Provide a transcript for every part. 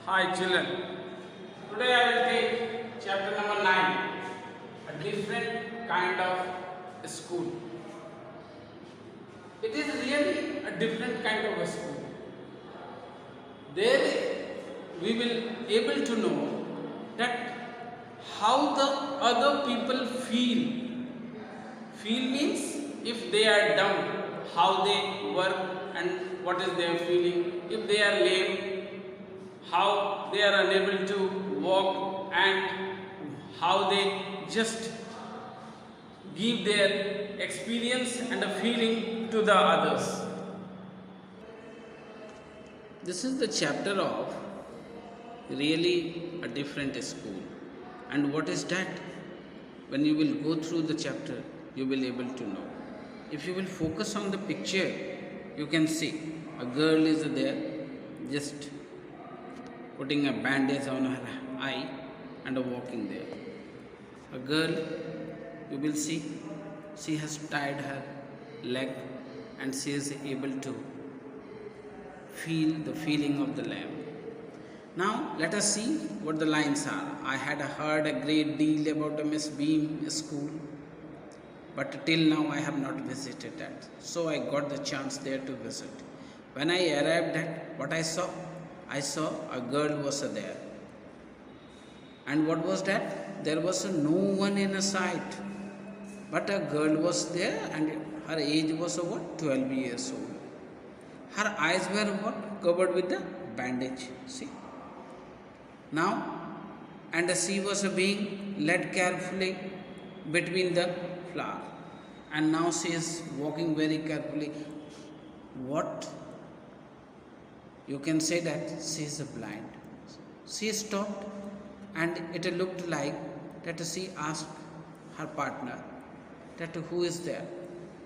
Hi children, today I will take chapter number 9, a different kind of school. It is really a different kind of a school. There we will able to know that how the other people feel. Feel means if they are dumb, how they work and what is their feeling. If they are lame, how they are unable to walk and how they just give their experience and a feeling to the others. This is the chapter of really a different school. And what is that? When you will go through the chapter, you will able to know. If you will focus on the picture, you can see a girl is there just putting a bandage on her eye and walking there. A girl, you will see, she has tied her leg and she is able to feel the feeling of the lamb. Now let us see what the lines are. I had heard a great deal about Miss Beam school, but till now I have not visited that. So I got the chance there to visit. When I arrived at what I saw a girl was there. And what was that? There was no one in sight. But a girl was there and her age was what? 12 years old. Her eyes were what? Covered with the bandage. See? Now, and she was being led carefully between the flower. And now she is walking very carefully. What? You can say that she is blind. She stopped and it looked like that she asked her partner that who is there?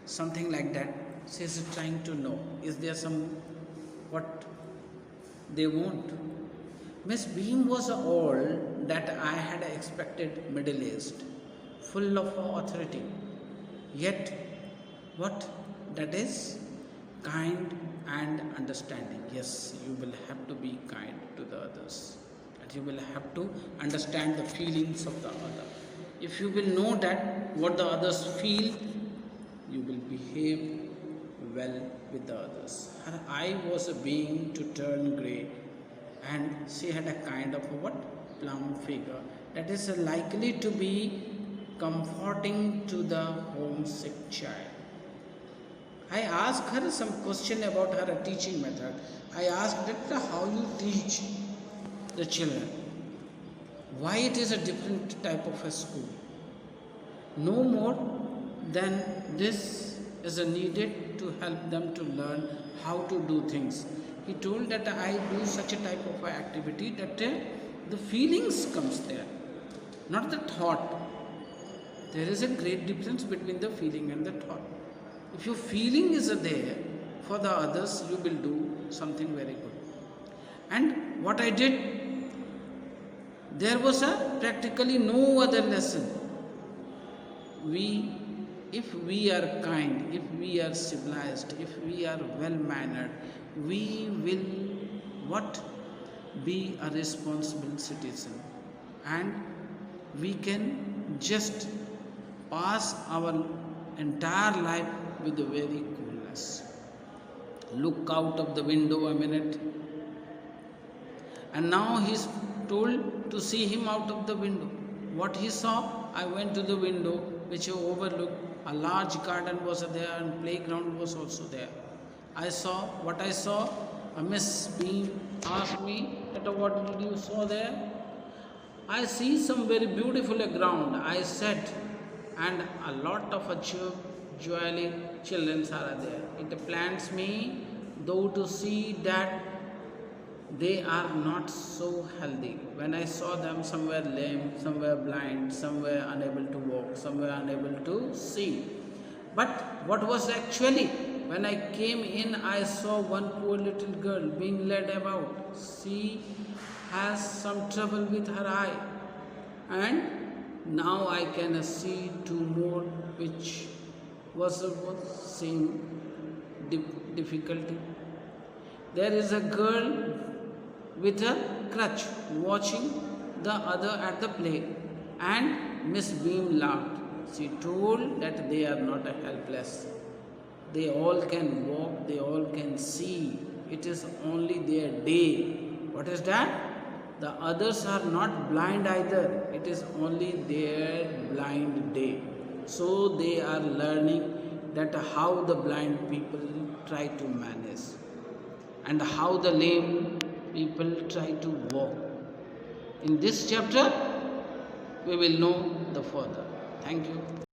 Something like that. She is trying to know. Is there some what they want? Miss Beam was all that I had expected, middle-aged, full of authority. Yet, what that is? Kind and understanding. Yes, you will have to be kind to the others. And you will have to understand the feelings of the other. If you will know that what the others feel, you will behave well with the others. Her eye was being to turn grey and she had a kind of a what? Plump figure that is likely to be comforting to the homesick child. I asked her some question about her teaching method. I asked her how you teach the children. Why it is a different type of a school. No more than this is needed to help them to learn how to do things. He told that I do such a type of activity that the feelings comes there, not the thought. There is a great difference between the feeling and the thought. If your feeling is there for the others, you will do something very good. And what I did, there was practically no other lesson. If we are kind, if we are civilized, if we are well-mannered, we will be a responsible citizen. And we can just pass our entire life with a very coolness. Look out of the window a minute. And now he's told to see him out of the window. What he saw, I went to the window which overlooked a large garden was there and playground was also there. I saw what I saw. A Miss Beam asked me that what did you saw there? I see some very beautiful ground. I said, and a lot of jolly children are there. It plants me though to see that they are not so healthy. When I saw them, some were lame, some were blind, some were unable to walk, some were unable to see. But what was actually, when I came in, I saw one poor little girl being led about. She has some trouble with her eye. And now I can see two more which was same difficulty. There is a girl with a crutch watching the other at the play, and Miss Beam laughed. She told that they are not helpless. They all can walk, they all can see. It is only their day. What is that? The others are not blind either. It is only their blind day. So they are learning that how the blind people try to manage and how the lame people try to walk. In this chapter, we will know the further. Thank you.